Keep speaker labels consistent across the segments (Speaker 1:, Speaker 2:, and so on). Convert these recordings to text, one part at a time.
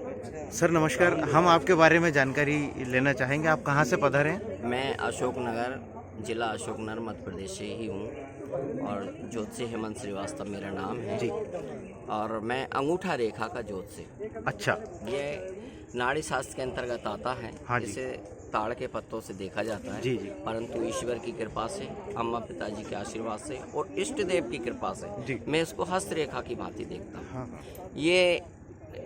Speaker 1: Sir नमस्कार, हम आपके बारे में जानकारी लेना चाहेंगे। आप कहाँ से पधारे हैं?
Speaker 2: मैं अशोकनगर, जिला अशोकनगर, मध्य प्रदेश से ही हूँ और ज्योतिषी हेमंत श्रीवास्तव मेरा नाम है।
Speaker 1: जी।
Speaker 2: और मैं अंगूठा रेखा का ज्योतिषी।
Speaker 1: अच्छा।
Speaker 2: ये नाड़ी शास्त्र के अंतर्गत आता है।
Speaker 1: हाँ जी।
Speaker 2: जिसे ताड़ के पत्तों से देखा जाता है।
Speaker 1: जी जी।
Speaker 2: परंतु ईश्वर की कृपा से, अम्मा पिताजी के आशीर्वाद से और इष्ट देव की कृपा से
Speaker 1: जी।
Speaker 2: मैं इसको हस्तरेखा की भांति देखता हूँ।
Speaker 1: हाँ हाँ।
Speaker 2: ये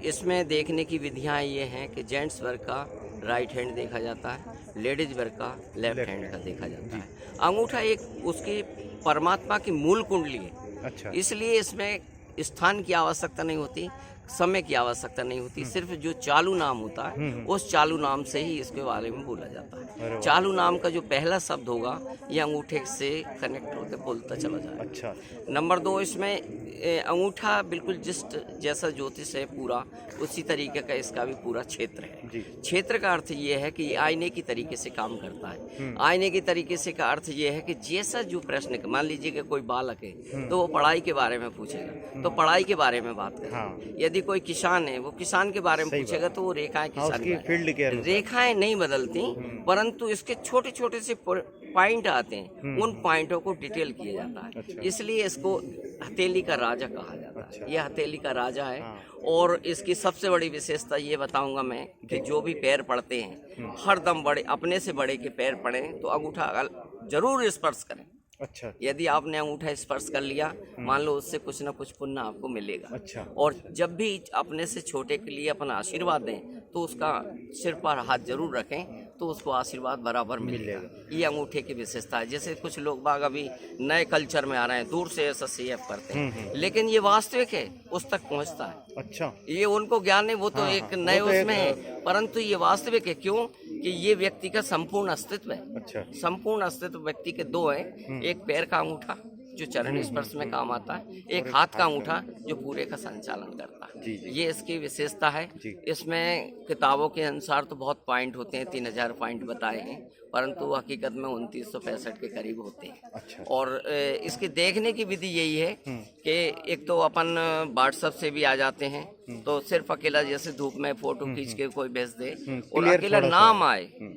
Speaker 2: इसमें देखने की विधियाँ ये हैं कि जेंट्स वर्ग का राइट हैंड देखा जाता है, लेडीज वर्ग का लेफ्ट हैंड का देखा जाता है। अंगूठा एक उसकी परमात्मा की मूल कुंडली है।
Speaker 1: अच्छा।
Speaker 2: इसलिए इसमें स्थान की आवश्यकता नहीं होती, समय की आवश्यकता नहीं होती। सिर्फ जो चालू नाम होता है उस चालू नाम से ही इसके बारे में बोला जाता
Speaker 1: अरे
Speaker 2: है।
Speaker 1: वाह।
Speaker 2: चालू नाम का जो पहला शब्द होगा ये अंगूठे से कनेक्ट होकर बोलता चला जाएगा।
Speaker 1: अच्छा।
Speaker 2: नंबर 2, इसमें अंगूठा बिल्कुल जैसा ज्योतिष है पूरा उसी तरीके का इसका भी पूरा क्षेत्र है।
Speaker 1: जी।
Speaker 2: क्षेत्र का अर्थ ये है कि ये आईने की तरीके से काम करता है। आईने की तरीके से का अर्थ ये है कि जैसा जो प्रश्न, मान लीजिए कि कोई बालक है तो वो पढ़ाई के बारे में पूछेगा तो पढ़ाई के बारे में बात करेगा।
Speaker 1: हाँ।
Speaker 2: यदि कोई किसान है वो किसान के बारे में
Speaker 1: सही
Speaker 2: पूछेगा तो वो रेखाएं किसान
Speaker 1: उसकी
Speaker 2: के बारे में।
Speaker 1: फील्ड के अनुसार।
Speaker 2: रेखाएं नहीं बदलती, परंतु इसके छोटे छोटे से पॉइंट आते हैं, उन पॉइंटों को डिटेल किया जाता है।
Speaker 1: अच्छा।
Speaker 2: इसलिए इसको हथेली का राजा कहा जाता है।
Speaker 1: अच्छा।
Speaker 2: यह हथेली का राजा है।
Speaker 1: हाँ।
Speaker 2: और इसकी सबसे बड़ी विशेषता ये बताऊंगा मैं कि जो भी पैर पड़ते हैं हर दम बड़े, अपने से बड़े के पैर पड़े तो अंगूठा जरूर स्पर्श करें।
Speaker 1: अच्छा।
Speaker 2: यदि आपने अंगूठा स्पर्श कर लिया, मान लो उससे कुछ ना कुछ पुण्य आपको मिलेगा।
Speaker 1: अच्छा।
Speaker 2: और जब भी अपने से छोटे के लिए अपना आशीर्वाद दें तो उसका सिर पर हाथ जरूर रखें तो उसको आशीर्वाद बराबर मिलेगा। ये अंगूठे की विशेषता है। जैसे कुछ लोग बाग अभी नए कल्चर में आ रहे हैं, दूर से ऐसा सीएफ करते हैं, लेकिन ये वास्तविक है, उस तक पहुंचता है।
Speaker 1: अच्छा।
Speaker 2: ये उनको ज्ञान है, वो तो
Speaker 1: हाँ,
Speaker 2: एक
Speaker 1: हाँ,
Speaker 2: नए
Speaker 1: वो तो
Speaker 2: उसमें है, परंतु ये वास्तविक है। क्यों कि ये व्यक्ति का संपूर्ण अस्तित्व है।
Speaker 1: अच्छा।
Speaker 2: संपूर्ण अस्तित्व व्यक्ति के दो हैं, एक पैर का अंगूठा जो चरण स्पर्श में काम आता है, एक हाथ का अंगूठा जो पूरे का संचालन करता है।
Speaker 1: जी, जी।
Speaker 2: ये इसकी विशेषता है।
Speaker 1: जी।
Speaker 2: इसमें किताबों के अनुसार तो बहुत पॉइंट होते हैं, 3000 पॉइंट बताए हैं, परंतु हकीकत में 2965 के करीब होते हैं।
Speaker 1: अच्छा।
Speaker 2: और इसकी देखने की विधि यही है कि एक तो अपन व्हाट्सएप से भी आ जाते हैं, तो सिर्फ अकेला जैसे धूप में फोटो खींच के कोई भेज दे और
Speaker 1: क्लियर
Speaker 2: अकेला
Speaker 1: थोड़ा सा
Speaker 2: नाम आए।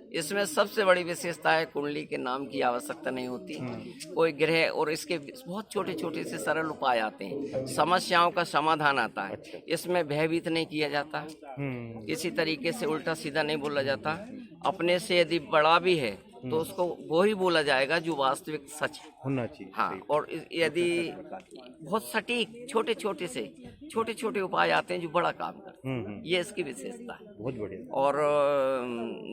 Speaker 2: इसमें सबसे बड़ी विशेषता है कुंडली के नाम की आवश्यकता नहीं होती, कोई ग्रह, और इसके बहुत छोटे छोटे से सरल उपाय आते हैं, समस्याओं का समाधान आता है। इसमें भयभीत नहीं किया जाता, किसी तरीके से उल्टा सीधा नहीं बोला जाता। अपने से यदि बड़ा भी है तो उसको वो ही बोला जाएगा जो वास्तविक सच है
Speaker 1: होना चाहिए।
Speaker 2: हाँ। और यदि बहुत सटीक छोटे छोटे उपाय आते हैं जो बड़ा काम करते हैं, ये इसकी विशेषता है।
Speaker 1: बहुत बढ़िया।
Speaker 2: और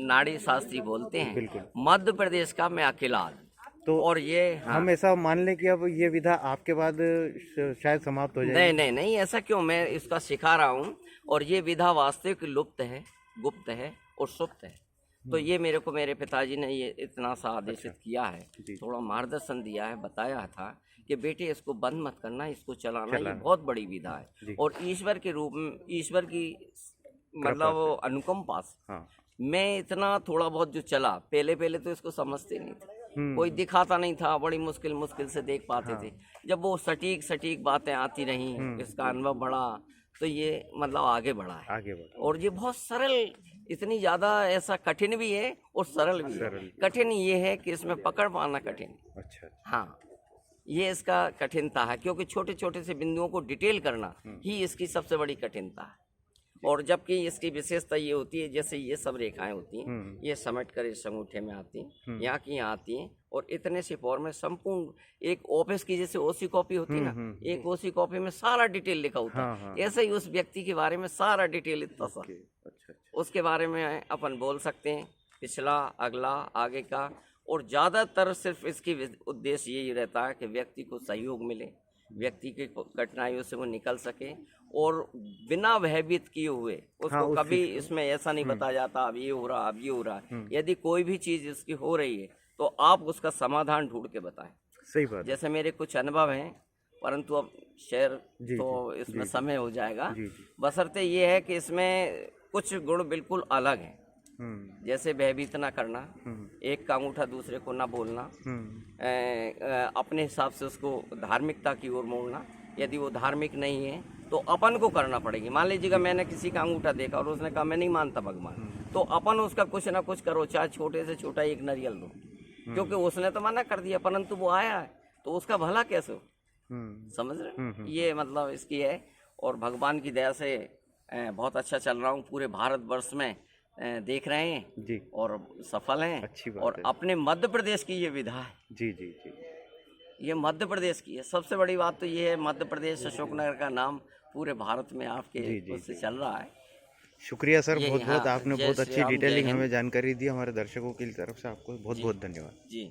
Speaker 2: नाड़ी शास्त्री बोलते हैं
Speaker 1: बिल्कुल।
Speaker 2: मध्य प्रदेश का मैं अकेला।
Speaker 1: तो
Speaker 2: और ये हाँ।
Speaker 1: हम ऐसा मान लें कि अब ये विधा आपके बाद शायद समाप्त हो जाएगी।
Speaker 2: नहीं, ऐसा क्यों, मैं इसका सिखा रहा हूँ। और ये विधा वास्तविक लुप्त है, गुप्त है और सुप्त है। तो ये मेरे को मेरे पिताजी ने ये इतना सा आदेशित किया है, थोड़ा मार्गदर्शन दिया है, बताया था कि बेटे इसको बंद मत करना, इसको चलाना। ये बहुत बड़ी विधा है। और ईश्वर के रूप में, ईश्वर की मतलब अनुकंपा से
Speaker 1: हाँ।
Speaker 2: मैं इतना थोड़ा बहुत जो चला, पहले तो इसको समझते नहीं थे, कोई दिखाता नहीं था, बड़ी मुश्किल से देख पाते थे। जब वो सटीक बातें आती रही, इसका अनुभव बढ़ा, तो ये मतलब आगे बढ़ा है। और ये बहुत सरल, इतनी ज्यादा ऐसा कठिन भी है और सरल भी है। कठिन ये है कि इसमें पकड़ पाना कठिन।
Speaker 1: अच्छा।
Speaker 2: हाँ, ये इसका कठिनता है, क्योंकि छोटे छोटे से बिंदुओं को डिटेल करना ही इसकी सबसे बड़ी कठिनता है। और जबकि इसकी विशेषता ये होती है, जैसे ये सब रेखाएं होती हैं, ये समेट कर इस अंगूठे में आती हैं, यहाँ की यहाँ आती हैं, और इतने से फॉर्म में संपूर्ण एक ऑफिस की जैसे ओसी कॉपी होती है ना, एक ओसी कॉपी में सारा डिटेल लिखा होता है। ऐसे ही उस व्यक्ति के बारे में सारा डिटेल इतना सा, उसके बारे में अपन बोल सकते हैं, पिछला, अगला, आगे का। और ज्यादातर सिर्फ इसकी उद्देश्य यही रहता है कि व्यक्ति को सहयोग मिले, व्यक्ति की कठिनाइयों से वो निकल सके, और बिना भयभीत किए हुए उसको कभी इसमें ऐसा नहीं बताया जाता अब ये हो रहा है। यदि कोई भी चीज इसकी हो रही है तो आप उसका समाधान ढूंढ के बताएं।
Speaker 1: सही बात।
Speaker 2: जैसे मेरे कुछ अनुभव हैं, परंतु अब शेयर तो इसमें समय हो जाएगा। बशर्ते ये है कि इसमें कुछ गुण बिल्कुल अलग हैं। जैसे भयभीत ना करना, एक का अंगूठा दूसरे को ना बोलना, अपने हिसाब से उसको धार्मिकता की ओर मोड़ना, यदि वो धार्मिक नहीं है तो अपन को करना पड़ेगी। मान लीजिएगा मैंने किसी का अंगूठा देखा और उसने कहा मैं नहीं मानता भगवान, तो अपन उसका कुछ ना कुछ करो, चाहे छोटे से छोटा एक नारियल दो, क्योंकि उसने तो मना कर दिया परंतु वो आया है तो उसका भला कैसे हो, समझ रहे? ये मतलब इसकी है। और भगवान की दया से बहुत अच्छा चल रहा हूँ, पूरे भारतवर्ष में देख रहे हैं
Speaker 1: जी।
Speaker 2: और सफल हैं।
Speaker 1: अच्छी बात
Speaker 2: और
Speaker 1: है।
Speaker 2: अपने मध्य प्रदेश की ये विधा है,
Speaker 1: जी जी जी।
Speaker 2: ये मध्य प्रदेश की है। सबसे बड़ी बात तो ये है, मध्य प्रदेश अशोकनगर का नाम पूरे भारत में आपके उससे चल रहा है।
Speaker 1: शुक्रिया सर,
Speaker 2: ये
Speaker 1: बहुत बहुत
Speaker 2: हाँ,
Speaker 1: आपने
Speaker 2: जय
Speaker 1: बहुत
Speaker 2: श्री
Speaker 1: अच्छी
Speaker 2: राम, जय
Speaker 1: डिटेलिंग
Speaker 2: हिंद।
Speaker 1: हमें जानकारी दी। हमारे दर्शकों की तरफ से आपको बहुत बहुत धन्यवाद।
Speaker 2: जी।